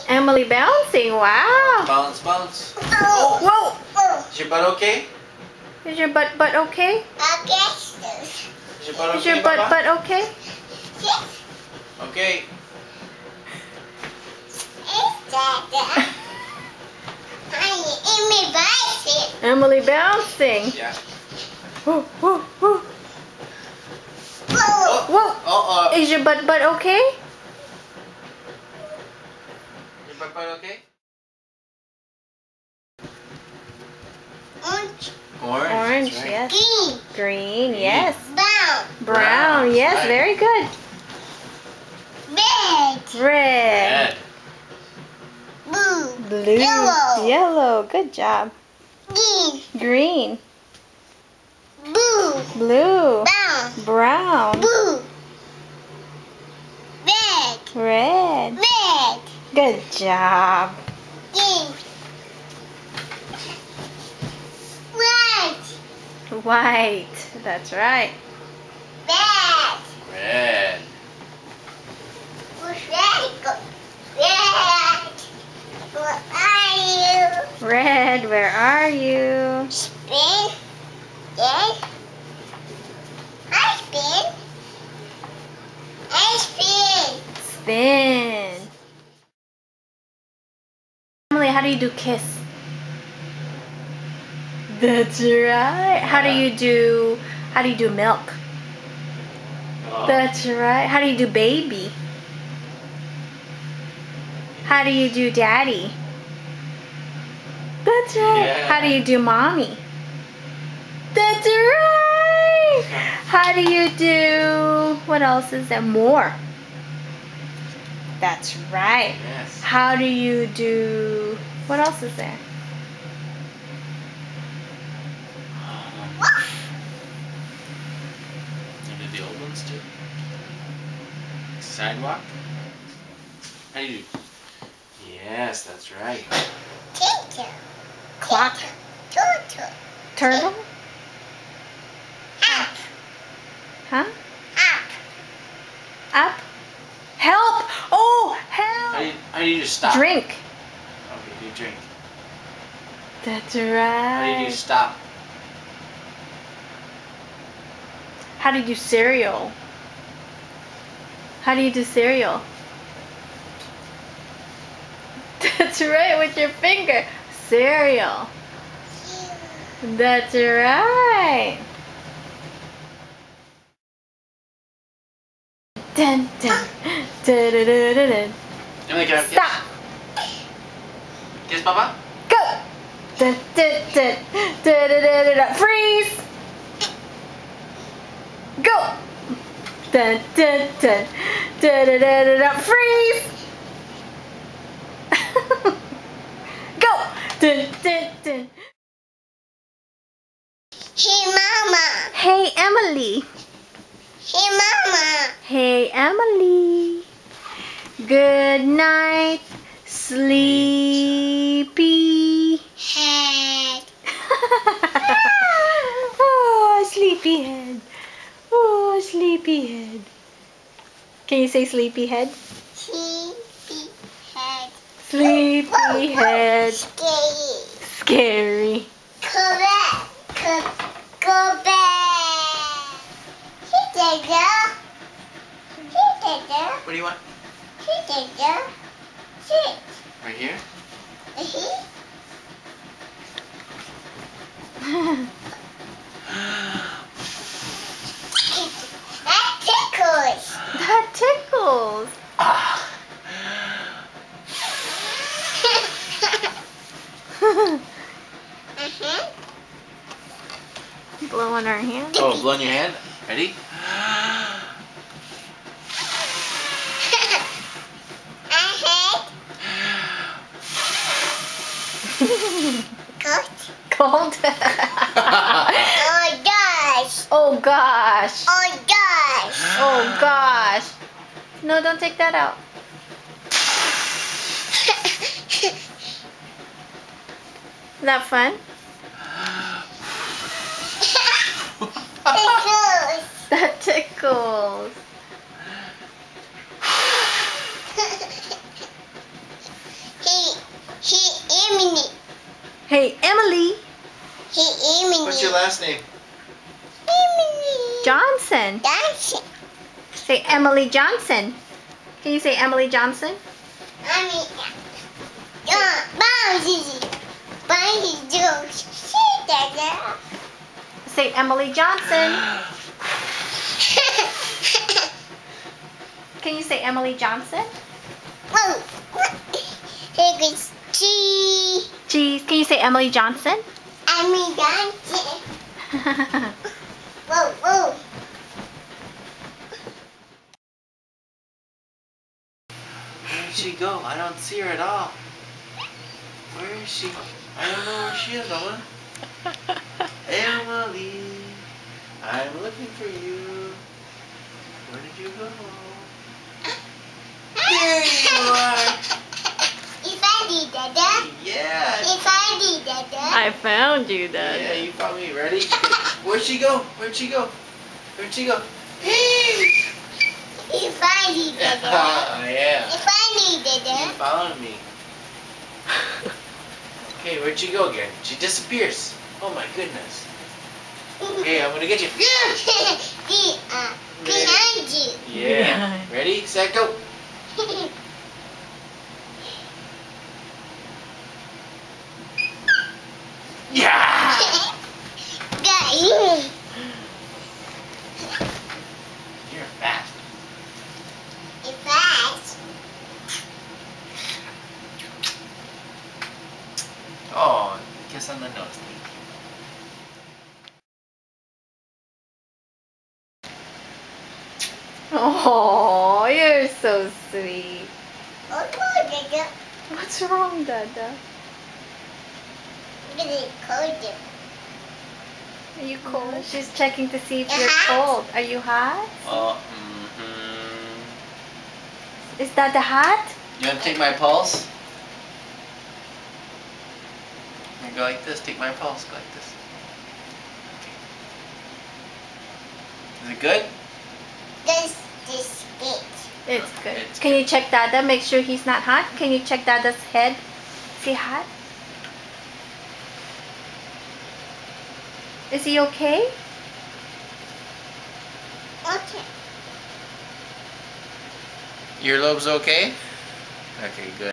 Emily bouncing. Wow. Bounce, bounce. Oh, whoa. Is your butt okay? Is your butt okay? Is your butt Is okay, your Papa? butt okay? Okay. Emily bouncing. Yeah. Whoa, whoa, whoa. Whoa. Is your butt okay? Your butt okay? Orange, right. yes. Green, yes. Brown, Brown, yes. right. Very good. Red. Blue. Yellow. Good job. Green. Blue. Brown. Red. Good job. White. That's right. Red. Red, where are you? Spin. Yes. I spin. I spin. Spin. Emily, how do you do kiss? That's right. How do you do milk? That's right. How do you do baby? How do you do daddy? That's right. Yeah. How do you do mommy? That's right. How do you do, what else is there? More. That's right. Yes. How do you do, what else is there? You did the old ones too? Sidewalk? How do you do? Yes, that's right. Clock. Turtle? Huh? Up. Help! Oh, help! How do you just stop? Drink. Okay, do drink. That's How do you right. do stop? How do you do cereal? How do you do cereal? That's right, with your finger. Cereal. That's right. Dun, dun, dun, dun, dun, dun, dun. Emily, can I have Stop. Kiss, Papa? Go. Dun, dun, dun, dun, dun, dun, dun, dun. Freeze. Go. Dun, dun, dun, dun, dun, dun, dun, dun. Freeze. Go. Dun, dun, dun. Hey, Mama. Hey, Emily. Hey, Mama. Hey, Emily. Good night, sleepy. Head. Oh, sleepyhead. Oh, sleepyhead. Can you say sleepyhead? Sleepy head. Sleepyhead. Scary. Scary. Go back. Go back. Hit the girl. Hit the girl. What do you want? Hit the girl. Sit. Right here? That tickles. That tickles. Ah. Blow on our hand. Oh, blow in your hand. Ready? Cold. Oh gosh. Oh gosh. Oh gosh. Oh gosh. No, don't take that out. Is that fun? Tickles. That tickles. Emily He Emily. What's your last name? Emily. Johnson. Dancing. Say Emily Johnson. Can you say Emily Johnson? Bouncy. Bouncy jokes. See, Dada. Say Emily Johnson. Can you say Emily Johnson? Whoa. Here goes cheese. Cheese. Can you say Emily Johnson? Emily dancing. Whoa, whoa. Where did she go? I don't see her at all. Where is she? I don't know where she is, Owen. Emily, I'm looking for you. Where did you go? There you are. You found it, Dada. Yeah. You found it, Dada. I found you, Yeah, you found me. Ready? Where'd she go? Where'd she go? Where'd she go? You found it, Dada. Yeah. You found it, You Dada. found me. Okay, where'd she go again? She disappears. Oh my goodness. Okay, I'm gonna get you. Behind you. Yeah. Ready, set, go. Yeah. Got you. You're fast. You fast. Oh, kiss on the nose. Thank you. Oh, you're so sweet. Oh, no, Dada. What's wrong, Dada? Look at it, cold. Are you cold? She's checking to see if you're hot? cold. Are you hot? Oh, Is Dada hot? You want to take my pulse? Go like this. Take my pulse. Go like this. Is it good? This it. It's good. It's Can you check Dada? Make sure he's not hot. Can you check Dada's head? Is he hot? Is he okay? Okay. Earlobes okay? Okay, good.